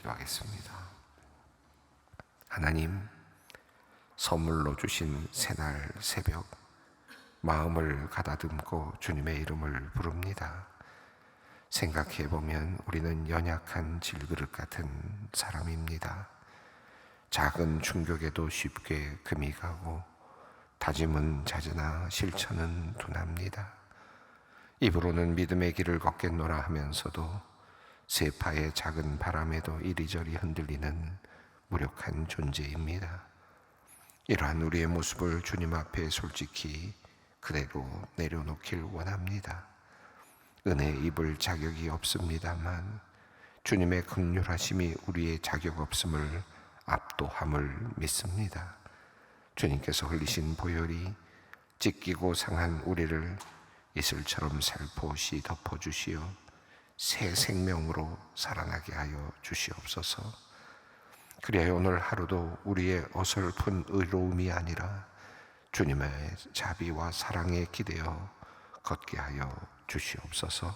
기도하겠습니다. 하나님, 선물로 주신 새날 새벽, 마음을 가다듬고 주님의 이름을 부릅니다. 생각해보면 우리는 연약한 질그릇 같은 사람입니다. 작은 충격에도 쉽게 금이 가고 다짐은 잦으나 실천은 둔합니다. 입으로는 믿음의 길을 걷겠노라 하면서도 세파의 작은 바람에도 이리저리 흔들리는 무력한 존재입니다. 이러한 우리의 모습을 주님 앞에 솔직히 그대로 내려놓길 원합니다. 은혜에 입을 자격이 없습니다만 주님의 긍휼하심이 우리의 자격 없음을 압도함을 믿습니다. 주님께서 흘리신 보혈이 찢기고 상한 우리를 이슬처럼 살포시 덮어주시어 새 생명으로 살아나게 하여 주시옵소서. 그리하여 오늘 하루도 우리의 어설픈 의로움이 아니라 주님의 자비와 사랑에 기대어 걷게 하여 주시옵소서.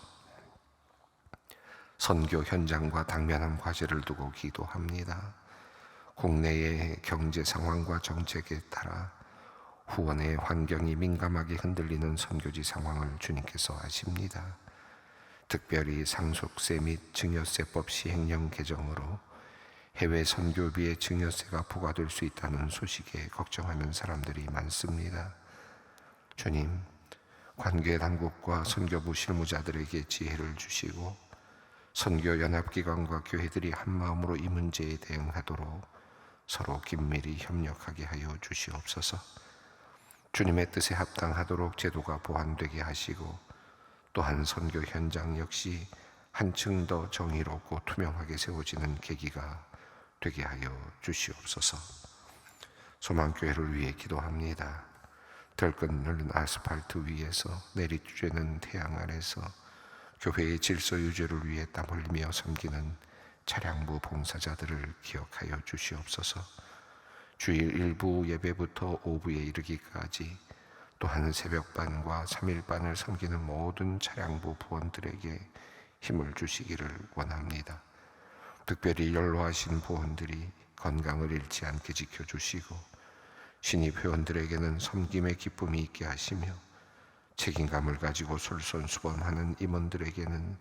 선교 현장과 당면한 과제를 두고 기도합니다. 국내의 경제 상황과 정책에 따라 후원의 환경이 민감하게 흔들리는 선교지 상황을 주님께서 아십니다. 특별히 상속세 및 증여세법 시행령 개정으로 해외 선교비의 증여세가 부과될 수 있다는 소식에 걱정하는 사람들이 많습니다. 주님, 관계 당국과 선교부 실무자들에게 지혜를 주시고 선교 연합기관과 교회들이 한마음으로 이 문제에 대응하도록 서로 긴밀히 협력하게 하여 주시옵소서. 주님의 뜻에 합당하도록 제도가 보완되게 하시고 또한 선교 현장 역시 한층 더 정의롭고 투명하게 세워지는 계기가 되게 하여 주시옵소서. 소망교회를 위해 기도합니다. 들끓는 아스팔트 위에서 내리쬐는 태양 아래서 교회의 질서 유지를 위해 땀 흘리며 섬기는 차량부 봉사자들을 기억하여 주시옵소서. 주일 일부 예배부터 오후에 이르기까지 또한 새벽반과 3일반을 섬기는 모든 차량부 부원들에게 힘을 주시기를 원합니다. 특별히 연로하신 부원들이 건강을 잃지 않게 지켜주시고 신입 회원들에게는 섬김의 기쁨이 있게 하시며 책임감을 가지고 솔선수범하는 임원들에게는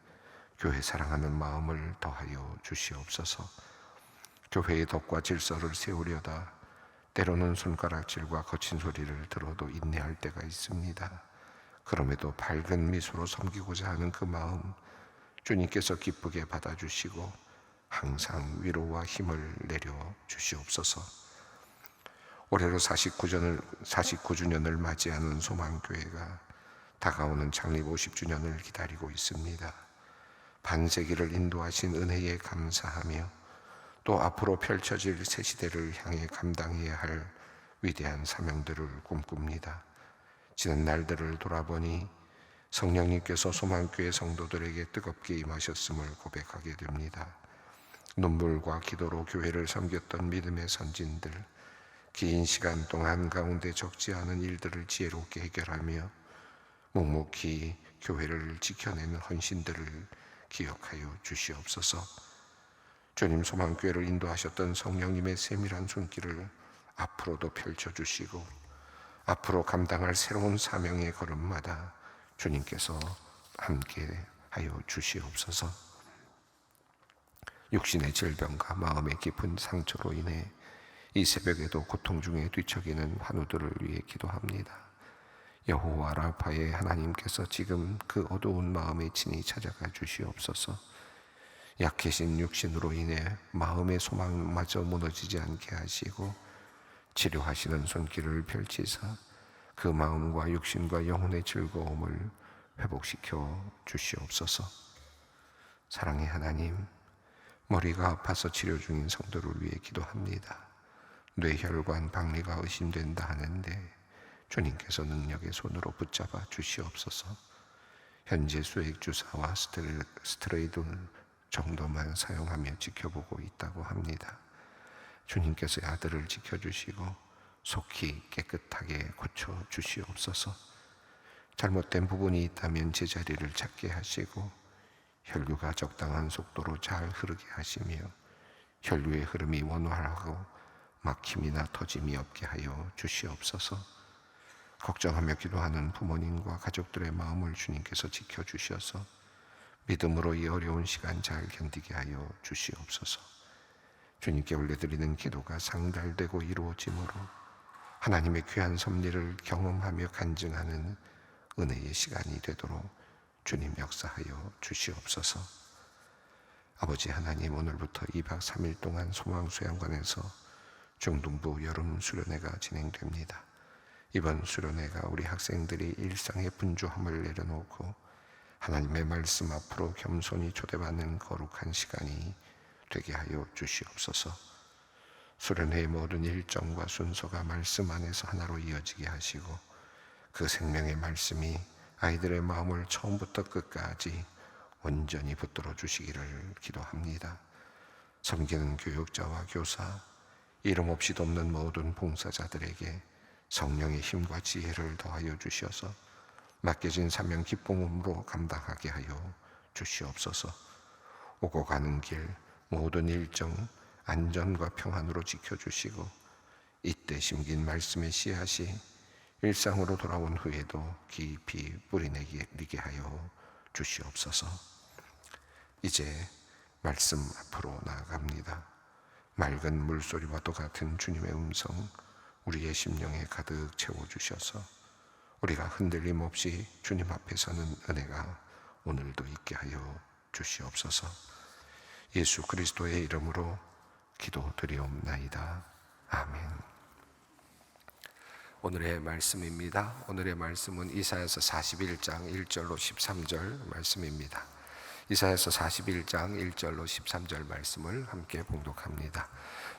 교회 사랑하는 마음을 더하여 주시옵소서. 교회의 덕과 질서를 세우려다 때로는 손가락질과 거친 소리를 들어도 인내할 때가 있습니다. 그럼에도 밝은 미소로 섬기고자 하는 그 마음 주님께서 기쁘게 받아주시고 항상 위로와 힘을 내려 주시옵소서. 올해로 49주년을 맞이하는 소망교회가 다가오는 창립 50주년을 기다리고 있습니다. 반세기를 인도하신 은혜에 감사하며 또 앞으로 펼쳐질 새 시대를 향해 감당해야 할 위대한 사명들을 꿈꿉니다. 지난 날들을 돌아보니 성령님께서 소망교회 성도들에게 뜨겁게 임하셨음을 고백하게 됩니다. 눈물과 기도로 교회를 섬겼던 믿음의 선진들, 긴 시간 동안 가운데 적지 않은 일들을 지혜롭게 해결하며 묵묵히 교회를 지켜내는 헌신들을 기억하여 주시옵소서. 주님, 소망교회를 인도하셨던 성령님의 세밀한 손길을 앞으로도 펼쳐주시고 앞으로 감당할 새로운 사명의 걸음마다 주님께서 함께 하여 주시옵소서. 육신의 질병과 마음의 깊은 상처로 인해 이 새벽에도 고통 중에 뒤척이는 환우들을 위해 기도합니다. 여호와 라파의 하나님께서 지금 그 어두운 마음에 친히 찾아가 주시옵소서. 약해진 육신으로 인해 마음의 소망마저 무너지지 않게 하시고 치료하시는 손길을 펼치사 그 마음과 육신과 영혼의 즐거움을 회복시켜 주시옵소서. 사랑의 하나님, 머리가 아파서 치료 중인 성도를 위해 기도합니다. 뇌혈관 박리가 의심된다 하는데 주님께서 능력의 손으로 붙잡아 주시옵소서. 현재 수액 주사와 스테로이드 정도만 사용하며 지켜보고 있다고 합니다. 주님께서 아들을 지켜주시고 속히 깨끗하게 고쳐주시옵소서. 잘못된 부분이 있다면 제자리를 찾게 하시고 혈류가 적당한 속도로 잘 흐르게 하시며 혈류의 흐름이 원활하고 막힘이나 터짐이 없게 하여 주시옵소서. 걱정하며 기도하는 부모님과 가족들의 마음을 주님께서 지켜주셔서 믿음으로 이 어려운 시간 잘 견디게 하여 주시옵소서. 주님께 올려드리는 기도가 상달되고 이루어짐으로 하나님의 귀한 섭리를 경험하며 간증하는 은혜의 시간이 되도록 주님 역사하여 주시옵소서. 아버지 하나님, 오늘부터 2박 3일 동안 소망수양관에서 중등부 여름 수련회가 진행됩니다. 이번 수련회가 우리 학생들이 일상의 분주함을 내려놓고 하나님의 말씀 앞으로 겸손히 초대받는 거룩한 시간이 되게 하여 주시옵소서. 수련회의 모든 일정과 순서가 말씀 안에서 하나로 이어지게 하시고 그 생명의 말씀이 아이들의 마음을 처음부터 끝까지 온전히 붙들어 주시기를 기도합니다. 섬기는 교육자와 교사, 이름 없이 돕는 모든 봉사자들에게 성령의 힘과 지혜를 더하여 주셔서 맡겨진 사명 기쁨으로 감당하게 하여 주시옵소서. 오고 가는 길 모든 일정 안전과 평안으로 지켜주시고 이때 심긴 말씀의 씨앗이 일상으로 돌아온 후에도 깊이 뿌리내리게 하여 주시옵소서. 이제 말씀 앞으로 나아갑니다. 맑은 물소리와도 같은 주님의 음성 우리의 심령에 가득 채워주셔서 우리가 흔들림 없이 주님 앞에 서는 은혜가 오늘도 있게 하여 주시옵소서. 예수 그리스도의 이름으로 기도드리옵나이다. 아멘. 오늘의 말씀입니다. 오늘의 말씀은 이사야서 41장 1절로 13절 말씀입니다. 이사야서 41장 1절로 13절 말씀을 함께 봉독합니다.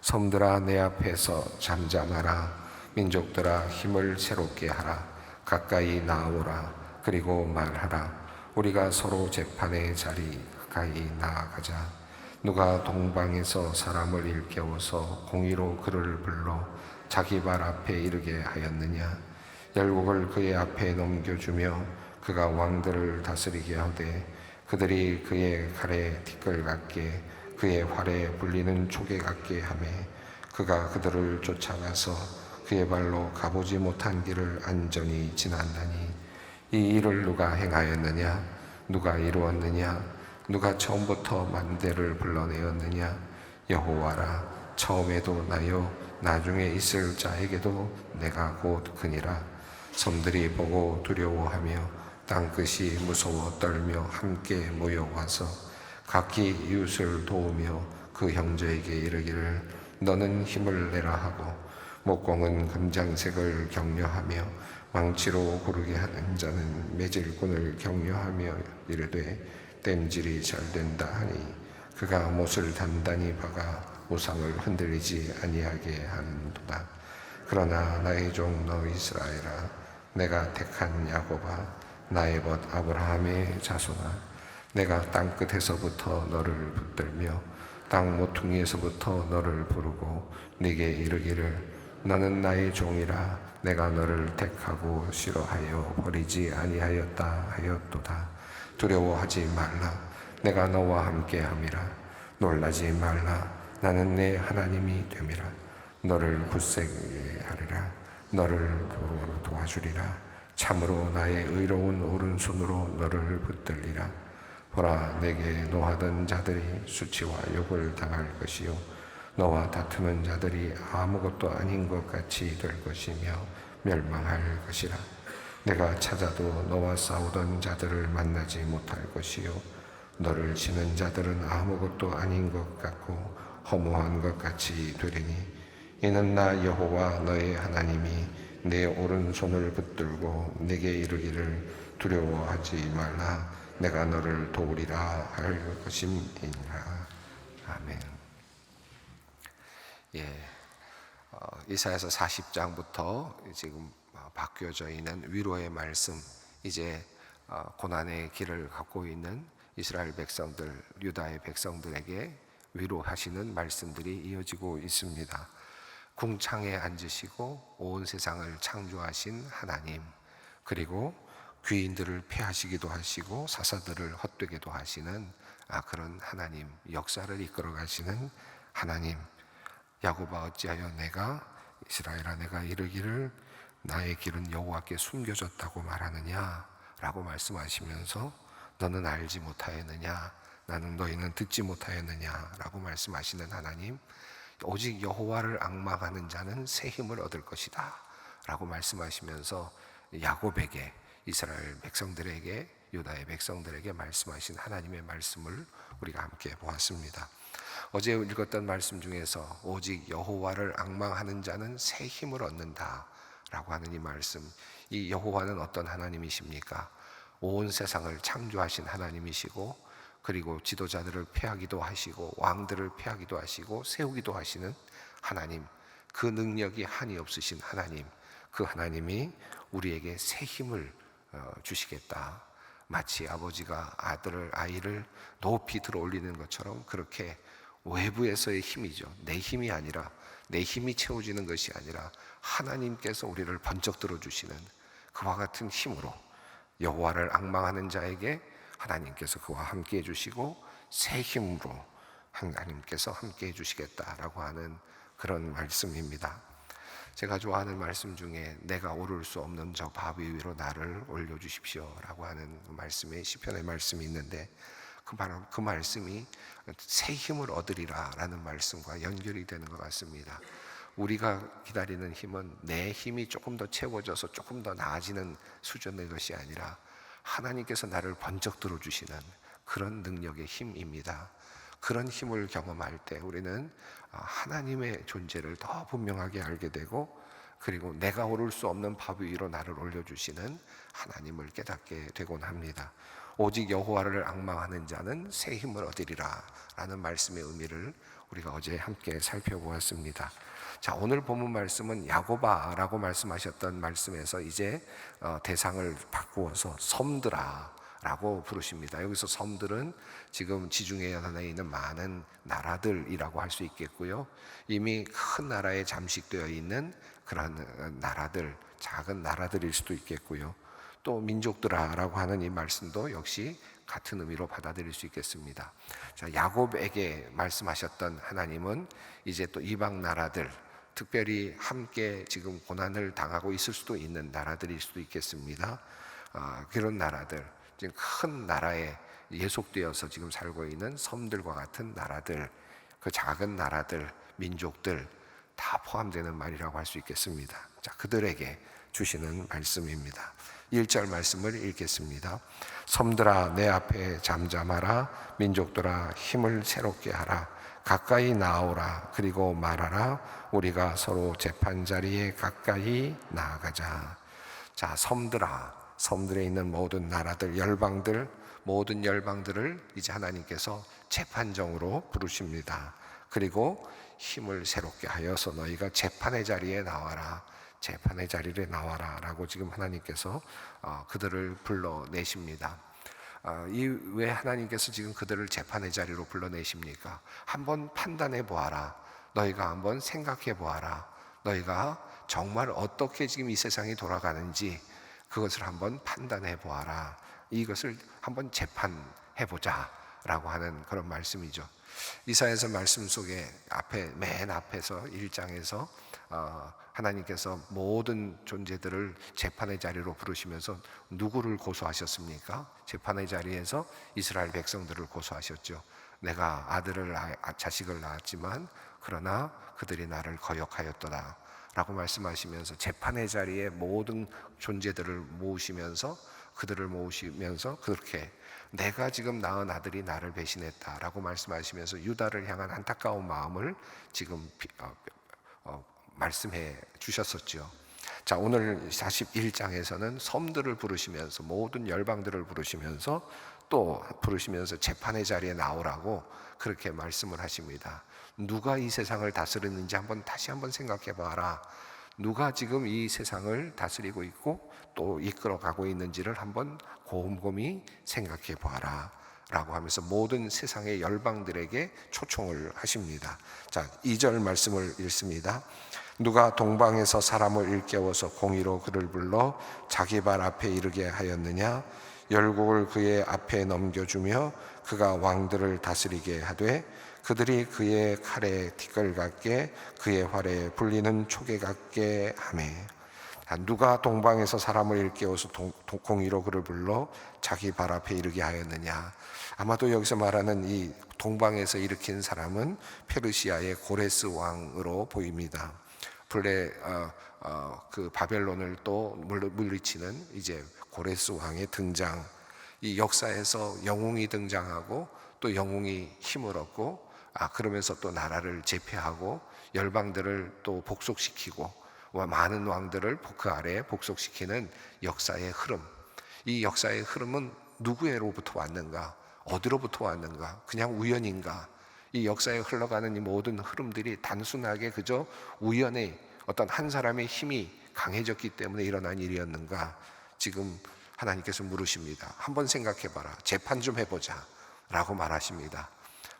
섬들아 내 앞에서 잠잠하라. 민족들아 힘을 새롭게 하라. 가까이 나오라. 그리고 말하라. 우리가 서로 재판의 자리 가까이 나아가자. 누가 동방에서 사람을 일깨워서 공의로 그를 불러 자기 발 앞에 이르게 하였느냐. 열국을 그의 앞에 넘겨주며 그가 왕들을 다스리게 하되 그들이 그의 칼에 티끌 같게 그의 활에 불리는 초계 같게 하며 그가 그들을 쫓아가서 그의 발로 가보지 못한 길을 안전히 지난다니. 이 일을 누가 행하였느냐. 누가 이루었느냐. 누가 처음부터 만대를 불러내었느냐. 여호와라. 처음에도 나요 나중에 있을 자에게도 내가 곧 그니라. 섬들이 보고 두려워하며 땅끝이 무서워 떨며 함께 모여와서 각기 이웃을 도우며 그 형제에게 이르기를 너는 힘을 내라 하고 목공은 금장색을 격려하며 망치로 고르게 하는 자는 매질꾼을 격려하며 이르되 땜질이 잘 된다 하니 그가 못을 단단히 박아 우상을 흔들리지 아니하게 하는도다. 그러나 나의 종 너 이스라엘아, 내가 택한 야곱아, 나의 벗 아브라함의 자손아, 내가 땅끝에서부터 너를 붙들며 땅 모퉁이에서부터 너를 부르고 네게 이르기를 너는 나의 종이라. 내가 너를 택하고 싫어하여 버리지 아니하였다 하였도다. 두려워하지 말라. 내가 너와 함께함이라. 놀라지 말라. 나는 내 하나님이 됨이라. 너를 굳세게 하리라. 너를 도와주리라. 참으로 나의 의로운 오른손으로 너를 붙들리라. 보라, 내게 노하던 자들이 수치와 욕을 당할 것이요 너와 다투는 자들이 아무것도 아닌 것 같이 될 것이며 멸망할 것이라. 내가 찾아도 너와 싸우던 자들을 만나지 못할 것이요 너를 치는 자들은 아무것도 아닌 것 같고 허무한 것 같이 되리니 이는 나 여호와 너의 하나님이 내 오른손을 붙들고 내게 이르기를 두려워하지 말라. 내가 너를 도우리라 할 것임이니라. 아멘. 이사야서 40장부터 지금 바뀌어져 있는 위로의 말씀, 이제 고난의 길을 갖고 있는 이스라엘 백성들, 유다의 백성들에게 위로하시는 말씀들이 이어지고 있습니다. 궁창에 앉으시고 온 세상을 창조하신 하나님, 그리고 귀인들을 패하시기도 하시고 사사들을 헛되게도 하시는 그런 하나님, 역사를 이끌어 가시는 하나님, 야곱아 어찌하여 내가 이스라엘아 내가 이르기를 나의 길은 여호와께 숨겨졌다고 말하느냐 라고 말씀하시면서 너는 알지 못하였느냐, 나는 너희는 듣지 못하였느냐 라고 말씀하시는 하나님, 오직 여호와를 앙망하는 자는 새 힘을 얻을 것이다 라고 말씀하시면서 야곱에게, 이스라엘 백성들에게, 유다의 백성들에게 말씀하신 하나님의 말씀을 우리가 함께 보았습니다. 어제 읽었던 말씀 중에서 오직 여호와를 앙망하는 자는 새 힘을 얻는다 라고 하는 이 말씀, 이 여호와는 어떤 하나님이십니까? 온 세상을 창조하신 하나님이시고, 그리고 지도자들을 폐하기도 하시고 왕들을 폐하기도 하시고 세우기도 하시는 하나님, 그 능력이 한이 없으신 하나님, 그 하나님이 우리에게 새 힘을 주시겠다. 마치 아버지가 아이를 높이 들어 올리는 것처럼 그렇게 외부에서의 힘이죠. 내 힘이 아니라, 내 힘이 채워지는 것이 아니라 하나님께서 우리를 번쩍 들어주시는 그와 같은 힘으로 여호와를 앙망하는 자에게 하나님께서 그와 함께 해주시고 새 힘으로 하나님께서 함께 해주시겠다라고 하는 그런 말씀입니다. 제가 좋아하는 말씀 중에 내가 오를 수 없는 저 바위 위로 나를 올려주십시오 라고 하는 말씀이 시편의 말씀이 있는데, 바로 그 말씀이 새 힘을 얻으리라 라는 말씀과 연결이 되는 것 같습니다. 우리가 기다리는 힘은 내 힘이 조금 더 채워져서 조금 더 나아지는 수준의 것이 아니라 하나님께서 나를 번쩍 들어주시는 그런 능력의 힘입니다. 그런 힘을 경험할 때 우리는 하나님의 존재를 더 분명하게 알게 되고, 그리고 내가 오를 수 없는 바위 위로 나를 올려주시는 하나님을 깨닫게 되곤 합니다. 오직 여호와를 앙망하는 자는 새 힘을 얻으리라 라는 말씀의 의미를 우리가 어제 함께 살펴보았습니다. 자, 오늘 본문 말씀은 야곱아 라고 말씀하셨던 말씀에서 이제 대상을 바꾸어서 섬들아 라고 부르십니다. 여기서 섬들은 지금 지중해 연안에 있는 많은 나라들이라고 할 수 있겠고요, 이미 큰 나라에 잠식되어 있는 그런 나라들, 작은 나라들일 수도 있겠고요, 또 민족들아라고 하는 이 말씀도 역시 같은 의미로 받아들일 수 있겠습니다. 자, 야곱에게 말씀하셨던 하나님은 이제 또 이방 나라들, 특별히 함께 지금 고난을 당하고 있을 수도 있는 나라들일 수도 있겠습니다. 그런 나라들, 지금 큰 나라에 예속되어서 지금 살고 있는 섬들과 같은 나라들, 그 작은 나라들, 민족들 다 포함되는 말이라고 할 수 있겠습니다. 자, 그들에게 주시는 말씀입니다. 1절 말씀을 읽겠습니다. 섬들아 내 앞에 잠잠하라, 민족들아 힘을 새롭게 하라, 가까이 나오라, 그리고 말하라, 우리가 서로 재판자리에 가까이 나아가자. 자, 섬들아, 섬들에 있는 모든 나라들, 열방들, 모든 열방들을 이제 하나님께서 재판정으로 부르십니다. 그리고 힘을 새롭게 하여서 너희가 재판의 자리에 나와라, 재판의 자리에 나와라 라고 지금 하나님께서 그들을 불러내십니다. 왜 하나님께서 지금 그들을 재판의 자리로 불러내십니까? 한번 판단해 보아라, 너희가 한번 생각해 보아라, 너희가 정말 어떻게 지금 이 세상이 돌아가는지 그것을 한번 판단해 보아라, 이것을 한번 재판해 보자 라고 하는 그런 말씀이죠. 이사야서 말씀 속에 맨 앞에서 1장에서 하나님께서 모든 존재들을 재판의 자리로 부르시면서 누구를 고소하셨습니까? 재판의 자리에서 이스라엘 백성들을 고소하셨죠. 내가 자식을 낳았지만 그러나 그들이 나를 거역하였더라 라고 말씀하시면서 재판의 자리에 모든 존재들을 모으시면서, 그들을 모으시면서 그렇게 내가 지금 낳은 아들이 나를 배신했다라고 말씀하시면서 유다를 향한 안타까운 마음을 지금 말씀해 주셨었죠. 자, 오늘 41장에서는 섬들을 부르시면서, 모든 열방들을 부르시면서 또 부르시면서 재판의 자리에 나오라고 그렇게 말씀을 하십니다. 누가 이 세상을 다스리는지 다시 한번 생각해 봐라. 누가 지금 이 세상을 다스리고 있고 또 이끌어가고 있는지를 한번 곰곰이 생각해 보아라 라고 하면서 모든 세상의 열방들에게 초청을 하십니다. 자, 2절 말씀을 읽습니다. 누가 동방에서 사람을 일깨워서 공의로 그를 불러 자기 발 앞에 이르게 하였느냐? 열국을 그의 앞에 넘겨주며 그가 왕들을 다스리게 하되 그들이 그의 칼에 티끌 같게 그의 활에 불리는 초계 같게 하매. 누가 동방에서 사람을 일깨워서 공의로 그를 불러 자기 발 앞에 이르게 하였느냐. 아마도 여기서 말하는 이 동방에서 일으킨 사람은 페르시아의 고레스 왕으로 보입니다. 본래 그 바벨론을 또 물리치는 이제 고레스 왕의 등장. 이 역사에서 영웅이 등장하고 또 영웅이 힘을 얻고 그러면서 또 나라를 제패하고 열방들을 또 복속시키고 많은 왕들을 그 아래에 복속시키는 역사의 흐름. 이 역사의 흐름은 누구로부터 왔는가? 어디로부터 왔는가? 그냥 우연인가? 이 역사에 흘러가는 이 모든 흐름들이 단순하게 그저 우연의 어떤 한 사람의 힘이 강해졌기 때문에 일어난 일이었는가? 지금 하나님께서 물으십니다. 한번 생각해봐라. 재판 좀 해보자 라고 말하십니다.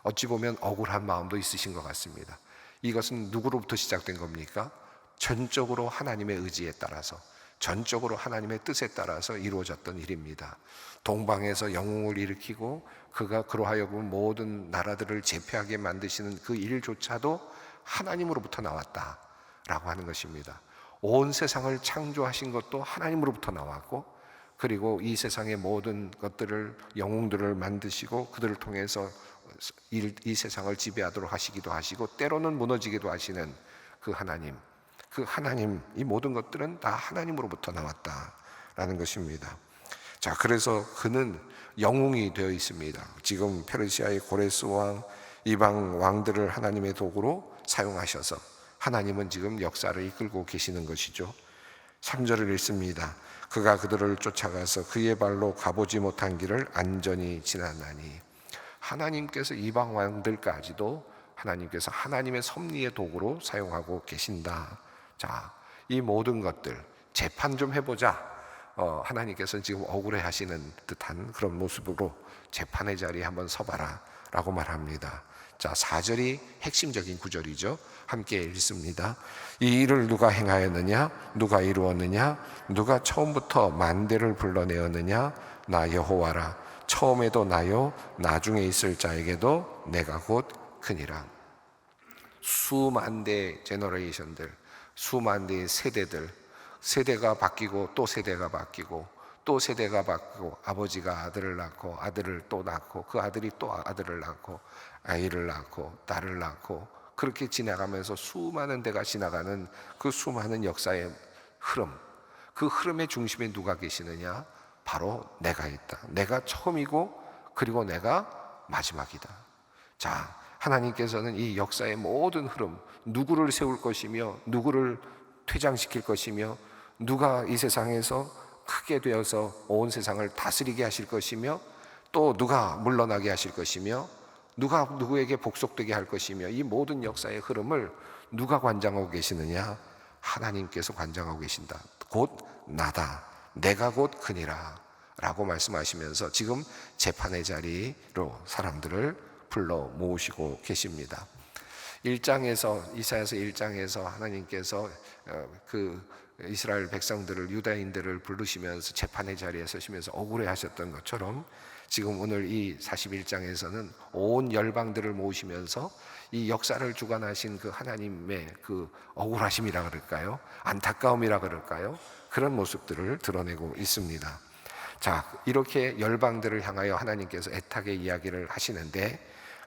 어찌 보면 억울한 마음도 있으신 것 같습니다. 이것은 누구로부터 시작된 겁니까? 전적으로 하나님의 의지에 따라서, 전적으로 하나님의 뜻에 따라서 이루어졌던 일입니다. 동방에서 영웅을 일으키고 그가 그로하여금 모든 나라들을 제패하게 만드시는 그 일조차도 하나님으로부터 나왔다라고 하는 것입니다. 온 세상을 창조하신 것도 하나님으로부터 나왔고, 그리고 이 세상의 모든 것들을, 영웅들을 만드시고 그들을 통해서 이 세상을 지배하도록 하시기도 하시고 때로는 무너지기도 하시는 그 하나님, 이 모든 것들은 다 하나님으로부터 나왔다라는 것입니다. 자, 그래서 그는 영웅이 되어 있습니다. 지금 페르시아의 고레스 왕, 이방 왕들을 하나님의 도구로 사용하셔서 하나님은 지금 역사를 이끌고 계시는 것이죠. 3절을 읽습니다. 그가 그들을 쫓아가서 그의 발로 가보지 못한 길을 안전히 지나나니. 하나님께서 이방 왕들까지도 하나님께서 하나님의 섭리의 도구로 사용하고 계신다. 자, 이 모든 것들 재판 좀 해보자. 하나님께서는 지금 억울해 하시는 듯한 그런 모습으로 재판의 자리에 한번 서봐라 라고 말합니다. 자, 4절이 핵심적인 구절이죠. 함께 읽습니다. 이 일을 누가 행하였느냐? 누가 이루었느냐? 누가 처음부터 만대를 불러내었느냐? 나 여호와라. 처음에도 나요, 나중에 있을 자에게도 내가 곧 크니라. 수만 대의 제너레이션들, 수만 대의 세대들, 세대가 바뀌고 또 세대가 바뀌고 또 세대가 바뀌고, 아버지가 아들을 낳고 아들을 또 낳고 그 아들이 또 아들을 낳고 아이를 낳고 딸을 낳고, 그렇게 지나가면서 수많은 대가 지나가는 그 수많은 역사의 흐름, 그 흐름의 중심에 누가 계시느냐? 바로 내가 있다. 내가 처음이고 그리고 내가 마지막이다. 자, 하나님께서는 이 역사의 모든 흐름, 누구를 세울 것이며 누구를 퇴장시킬 것이며 누가 이 세상에서 크게 되어서 온 세상을 다스리게 하실 것이며 또 누가 물러나게 하실 것이며 누가 누구에게 복속되게 할 것이며, 이 모든 역사의 흐름을 누가 관장하고 계시느냐? 하나님께서 관장하고 계신다. 곧 나다. 내가 곧 크니라 라고 말씀하시면서 지금 재판의 자리로 사람들을 불러 모으시고 계십니다. 1장에서, 이사야서 1장에서 하나님께서 그 이스라엘 백성들을, 유다인들을 부르시면서 재판의 자리에 서시면서 억울해 하셨던 것처럼 지금 오늘 이 41장에서는 온 열방들을 모으시면서 이 역사를 주관하신 그 하나님의 그 억울하심이라 그럴까요? 안타까움이라 그럴까요? 그런 모습들을 드러내고 있습니다. 자, 이렇게 열방들을 향하여 하나님께서 애타게 이야기를 하시는데,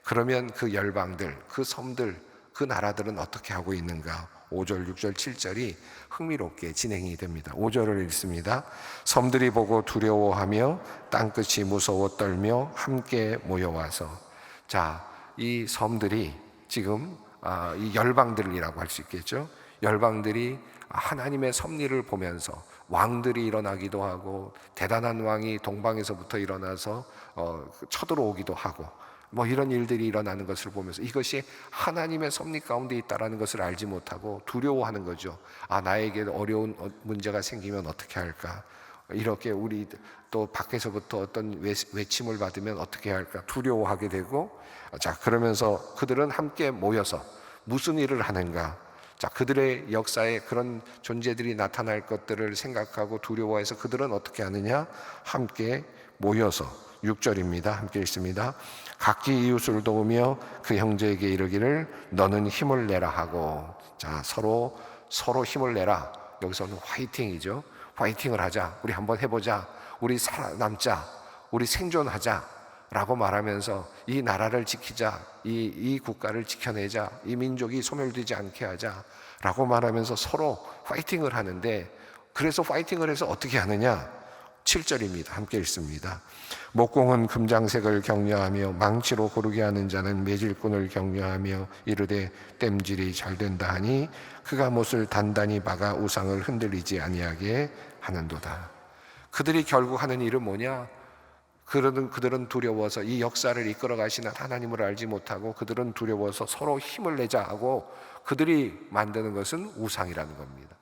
그러면 그 열방들, 그 섬들, 그 나라들은 어떻게 하고 있는가? 5절, 6절, 7절이 흥미롭게 진행이 됩니다. 5절을 읽습니다. 섬들이 보고 두려워하며 땅끝이 무서워 떨며 함께 모여와서. 자, 이 섬들이 지금 이 열방들이라고 할 수 있겠죠. 열방들이 하나님의 섭리를 보면서 왕들이 일어나기도 하고 대단한 왕이 동방에서부터 일어나서 쳐들어오기도 하고 이런 일들이 일어나는 것을 보면서 이것이 하나님의 섭리 가운데 있다라는 것을 알지 못하고 두려워하는 거죠. 나에게 어려운 문제가 생기면 어떻게 할까? 이렇게 우리 또 밖에서부터 어떤 외침을 받으면 어떻게 할까? 두려워하게 되고, 자, 그러면서 그들은 함께 모여서 무슨 일을 하는가? 자, 그들의 역사에 그런 존재들이 나타날 것들을 생각하고 두려워해서 그들은 어떻게 하느냐? 함께 모여서. 6절입니다. 함께 읽습니다. 각기 이웃을 도우며 그 형제에게 이르기를 너는 힘을 내라 하고. 자, 서로 힘을 내라. 여기서는 화이팅이죠. 화이팅을 하자. 우리 한번 해보자. 우리 살아남자. 우리 생존하자 라고 말하면서 이 나라를 지키자. 이 국가를 지켜내자. 이 민족이 소멸되지 않게 하자 라고 말하면서 서로 화이팅을 하는데, 그래서 파이팅을 해서 어떻게 하느냐? 7절입니다. 함께 읽습니다. 목공은 금장색을 격려하며 망치로 고르게 하는 자는 매질꾼을 격려하며 이르되 땜질이 잘 된다 하니 그가 못을 단단히 박아 우상을 흔들리지 아니하게 하는도다. 그들이 결국 하는 일은 뭐냐? 그들은 두려워서 이 역사를 이끌어 가시는 하나님을 알지 못하고 그들은 두려워서 서로 힘을 내자 하고 그들이 만드는 것은 우상이라는 겁니다.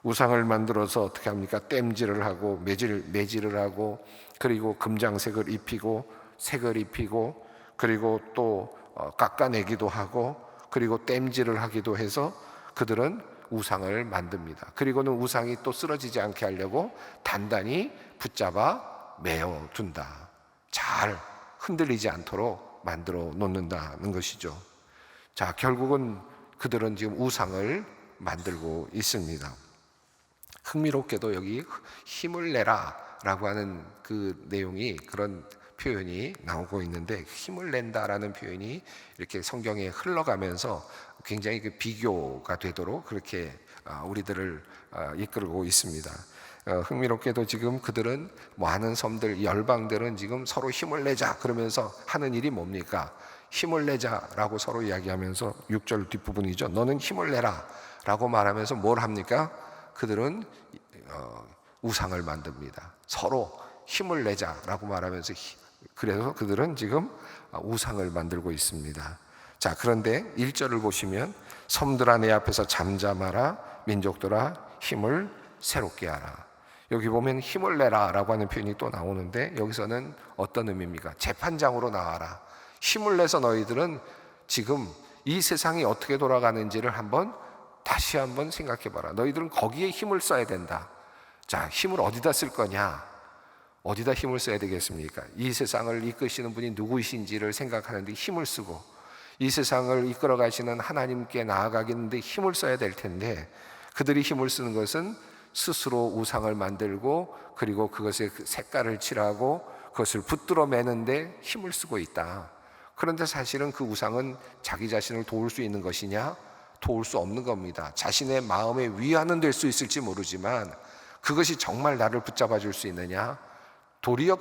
우상을 만들어서 어떻게 합니까? 땜질을 하고 매질을 하고, 그리고 금장색을 입히고 색을 입히고, 그리고 또 깎아내기도 하고, 그리고 땜질을 하기도 해서 그들은 우상을 만듭니다. 그리고는 우상이 또 쓰러지지 않게 하려고 단단히 붙잡아 매어 둔다. 잘 흔들리지 않도록 만들어 놓는다는 것이죠. 자, 결국은 그들은 지금 우상을 만들고 있습니다. 흥미롭게도 여기 힘을 내라 라고 하는 그 내용이, 그런 표현이 나오고 있는데, 힘을 낸다라는 표현이 이렇게 성경에 흘러가면서 굉장히 그 비교가 되도록 그렇게 우리들을 이끌고 있습니다. 흥미롭게도 지금 그들은 많은 섬들, 열방들은 지금 서로 힘을 내자 그러면서 하는 일이 뭡니까? 힘을 내자라고 서로 이야기하면서 6절 뒷부분이죠. 너는 힘을 내라 라고 말하면서 뭘 합니까? 그들은 우상을 만듭니다. 서로 힘을 내자라고 말하면서, 그래서 그들은 지금 우상을 만들고 있습니다. 자, 그런데 1절을 보시면 섬들아 내 앞에서 잠잠하라, 민족들아 힘을 새롭게 하라. 여기 보면 힘을 내라 라고 하는 표현이 또 나오는데, 여기서는 어떤 의미입니까? 재판장으로 나와라. 힘을 내서 너희들은 지금 이 세상이 어떻게 돌아가는지를 다시 한번 생각해 봐라. 너희들은 거기에 힘을 써야 된다. 자, 힘을 어디다 쓸 거냐? 어디다 힘을 써야 되겠습니까? 이 세상을 이끄시는 분이 누구이신지를 생각하는데 힘을 쓰고, 이 세상을 이끌어 가시는 하나님께 나아가겠는데 힘을 써야 될 텐데, 그들이 힘을 쓰는 것은 스스로 우상을 만들고, 그리고 그것에 색깔을 칠하고 그것을 붙들어 매는데 힘을 쓰고 있다. 그런데 사실은 그 우상은 자기 자신을 도울 수 있는 것이냐? 도울 수 없는 겁니다. 자신의 마음의 위안은 될 수 있을지 모르지만 그것이 정말 나를 붙잡아 줄 수 있느냐? 도리어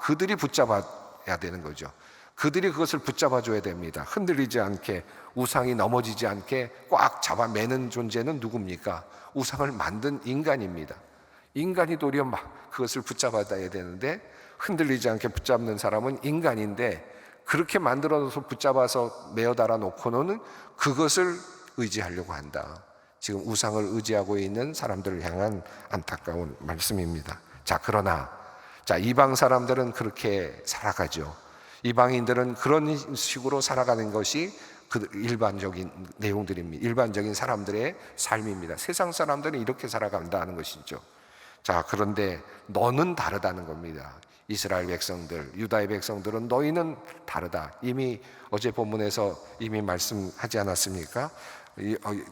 그들이 붙잡아야 되는 거죠. 그들이 그것을 붙잡아 줘야 됩니다. 흔들리지 않게, 우상이 넘어지지 않게 꽉 잡아 매는 존재는 누굽니까? 우상을 만든 인간입니다. 인간이 도리어 그것을 붙잡아야 되는데, 흔들리지 않게 붙잡는 사람은 인간인데, 그렇게 만들어서 붙잡아서 매어 달아 놓고는 그것을 의지하려고 한다. 지금 우상을 의지하고 있는 사람들을 향한 안타까운 말씀입니다. 자, 그러나 이방 사람들은 그렇게 살아가죠. 이방인들은 그런 식으로 살아가는 것이 그 일반적인 내용들입니다. 일반적인 사람들의 삶입니다. 세상 사람들은 이렇게 살아간다는 것이죠. 자, 그런데 너는 다르다는 겁니다. 이스라엘 백성들, 유다의 백성들은 너희는 다르다. 이미 어제 본문에서 이미 말씀하지 않았습니까?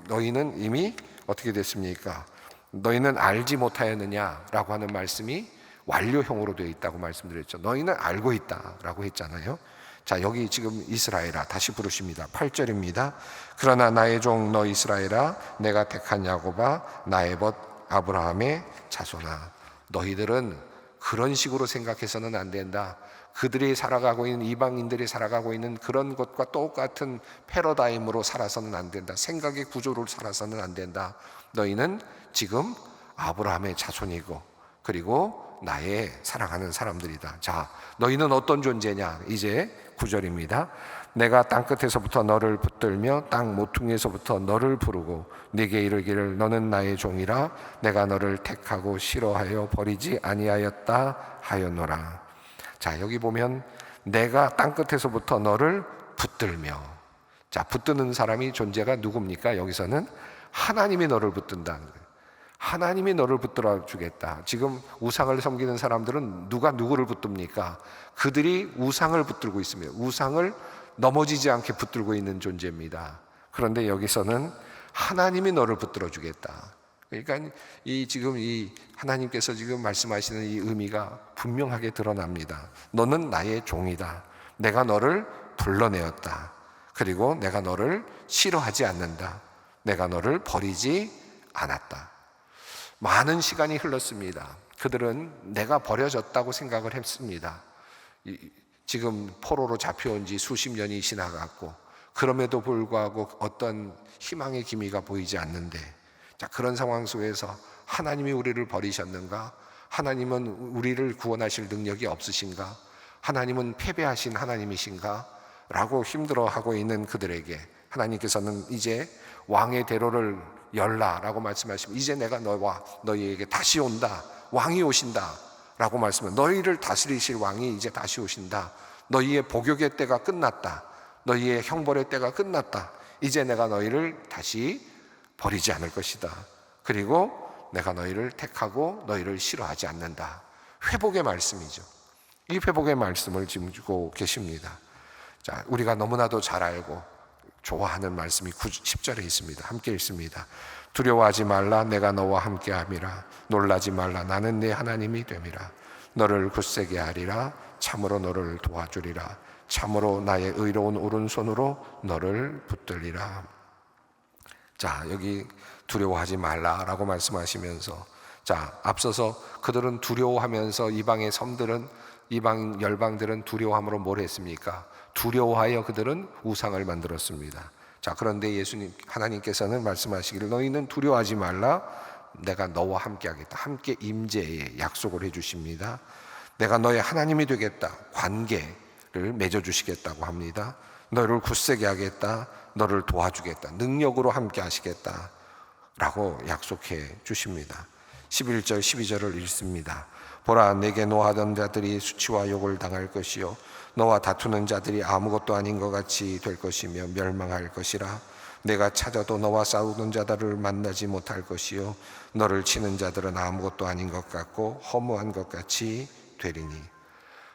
너희는 이미 어떻게 됐습니까? 너희는 알지 못하였느냐라고 하는 말씀이 완료형으로 되어 있다고 말씀드렸죠. 너희는 알고 있다라고 했잖아요. 자, 여기 지금 이스라엘아 다시 부르십니다. 8절입니다. 그러나 나의 종 너 이스라엘아, 내가 택한 야곱아, 나의 벗 아브라함의 자손아. 너희들은 그런 식으로 생각해서는 안 된다. 그들이 살아가고 있는, 이방인들이 살아가고 있는 그런 것과 똑같은 패러다임으로 살아서는 안 된다. 생각의 구조를 살아서는 안 된다. 너희는 지금 아브라함의 자손이고, 그리고 나의 사랑하는 사람들이다. 자, 너희는 어떤 존재냐? 이제 9절입니다. 내가 땅끝에서부터 너를 붙들며 땅 모퉁이에서부터 너를 부르고 네게 이르기를 너는 나의 종이라 내가 너를 택하고 싫어하여 버리지 아니하였다 하였노라. 자, 여기 보면 내가 땅끝에서부터 너를 붙들며, 자, 붙드는 사람이 존재가 누굽니까? 여기서는 하나님이 너를 붙든다는 거예요. 하나님이 너를 붙들어 주겠다. 지금 우상을 섬기는 사람들은 누가 누구를 붙듭니까? 그들이 우상을 붙들고 있습니다. 우상을 넘어지지 않게 붙들고 있는 존재입니다. 그런데 여기서는 하나님이 너를 붙들어 주겠다. 그러니까 지금 이 하나님께서 지금 말씀하시는 이 의미가 분명하게 드러납니다. 너는 나의 종이다. 내가 너를 불러내었다. 그리고 내가 너를 싫어하지 않는다. 내가 너를 버리지 않았다. 많은 시간이 흘렀습니다. 그들은 내가 버려졌다고 생각을 했습니다. 지금 포로로 잡혀온 지 수십 년이 지나갔고 그럼에도 불구하고 어떤 희망의 기미가 보이지 않는데, 자, 그런 상황 속에서 하나님이 우리를 버리셨는가? 하나님은 우리를 구원하실 능력이 없으신가? 하나님은 패배하신 하나님이신가? 라고 힘들어하고 있는 그들에게 하나님께서는 이제 왕의 대로를 열라라고 말씀하시면, 이제 내가 너와 너희에게 다시 온다. 왕이 오신다 라고 말씀하면, 너희를 다스리실 왕이 이제 다시 오신다. 너희의 복역의 때가 끝났다. 너희의 형벌의 때가 끝났다. 이제 내가 너희를 다시 버리지 않을 것이다. 그리고 내가 너희를 택하고 너희를 싫어하지 않는다. 회복의 말씀이죠. 이 회복의 말씀을 지금 주고 계십니다. 자, 우리가 너무나도 잘 알고 좋아하는 말씀이 10절에 있습니다. 함께 읽습니다. 두려워하지 말라. 내가 너와 함께 함이라. 놀라지 말라. 나는 네 하나님이 됨이라. 너를 굳세게 하리라. 참으로 너를 도와주리라. 참으로 나의 의로운 오른손으로 너를 붙들리라. 자, 여기 두려워하지 말라라고 말씀하시면서, 자, 앞서서 그들은 두려워하면서 이방의 섬들은, 이방 열방들은 두려워함으로 뭘 했습니까? 두려워하여 그들은 우상을 만들었습니다. 자, 그런데 예수님, 하나님께서는 말씀하시기를 너희는 두려워하지 말라. 내가 너와 함께 하겠다. 함께 임재의 약속을 해주십니다. 내가 너의 하나님이 되겠다. 관계를 맺어주시겠다고 합니다. 너를 굳세게 하겠다. 너를 도와주겠다. 능력으로 함께 하시겠다 라고 약속해 주십니다. 11절 12절을 읽습니다. 보라, 내게 노하던 자들이 수치와 욕을 당할 것이요 너와 다투는 자들이 아무것도 아닌 것 같이 될 것이며 멸망할 것이라. 내가 찾아도 너와 싸우는 자들을 만나지 못할 것이요 너를 치는 자들은 아무것도 아닌 것 같고 허무한 것 같이 되리니.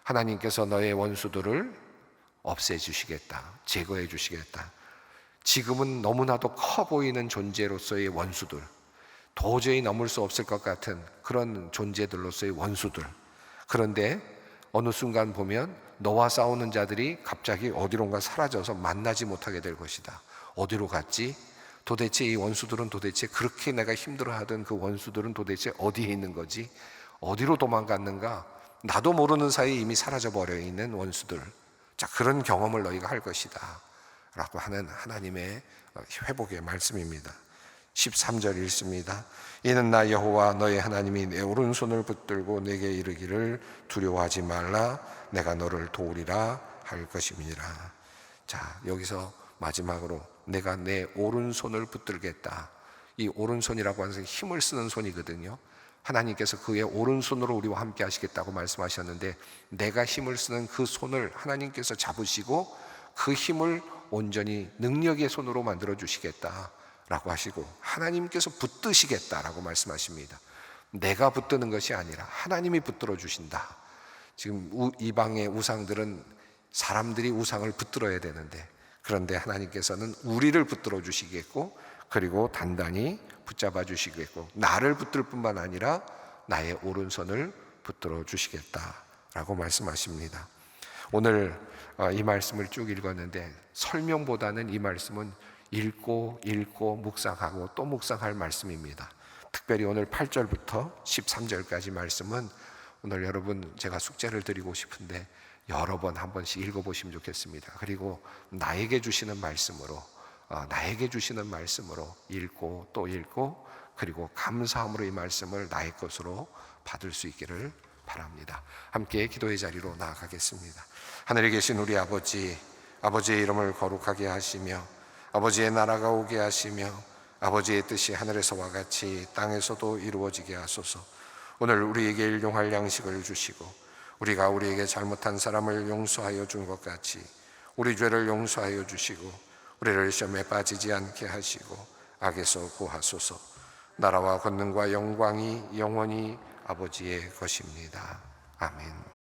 하나님께서 너의 원수들을 없애주시겠다. 제거해 주시겠다. 지금은 너무나도 커 보이는 존재로서의 원수들, 도저히 넘을 수 없을 것 같은 그런 존재들로서의 원수들, 그런데 어느 순간 보면 너와 싸우는 자들이 갑자기 어디론가 사라져서 만나지 못하게 될 것이다. 어디로 갔지? 도대체 이 원수들은 도대체 그렇게 내가 힘들어하던 그 원수들은 도대체 어디에 있는 거지? 어디로 도망갔는가? 나도 모르는 사이에 이미 사라져버려 있는 원수들. 자, 그런 경험을 너희가 할 것이다 라고 하는 하나님의 회복의 말씀입니다. 13절 읽습니다. 이는 나 여호와 너의 하나님이 내 오른손을 붙들고 내게 이르기를 두려워하지 말라. 내가 너를 도우리라 할 것임이니라. 자, 여기서 마지막으로 내가 내 오른손을 붙들겠다. 이 오른손이라고 하는 것은 힘을 쓰는 손이거든요. 하나님께서 그의 오른손으로 우리와 함께 하시겠다고 말씀하셨는데, 내가 힘을 쓰는 그 손을 하나님께서 잡으시고 그 힘을 온전히 능력의 손으로 만들어 주시겠다라고 하시고, 하나님께서 붙드시겠다라고 말씀하십니다. 내가 붙드는 것이 아니라 하나님이 붙들어 주신다. 지금 이방의 우상들은 사람들이 우상을 붙들어야 되는데, 그런데 하나님께서는 우리를 붙들어 주시겠고, 그리고 단단히 붙잡아 주시겠고, 나를 붙들 뿐만 아니라 나의 오른손을 붙들어 주시겠다라고 말씀하십니다. 오늘 이 말씀을 쭉 읽었는데, 설명보다는 이 말씀은 읽고 묵상하고 또 묵상할 말씀입니다. 특별히 오늘 8절부터 13절까지 말씀은 오늘 여러분 제가 숙제를 드리고 싶은데 여러 번 한 번씩 읽어보시면 좋겠습니다. 그리고 나에게 주시는 말씀으로 읽고 또 읽고, 그리고 감사함으로 이 말씀을 나의 것으로 받을 수 있기를 바랍니다. 함께 기도의 자리로 나아가겠습니다. 하늘에 계신 우리 아버지, 아버지의 이름을 거룩하게 하시며 아버지의 나라가 오게 하시며 아버지의 뜻이 하늘에서와 같이 땅에서도 이루어지게 하소서. 오늘 우리에게 일용할 양식을 주시고, 우리가 우리에게 잘못한 사람을 용서하여 준 것 같이 우리 죄를 용서하여 주시고, 우리를 시험에 빠지지 않게 하시고 악에서 구하소서. 나라와 권능과 영광이 영원히 아버지의 것입니다. 아멘.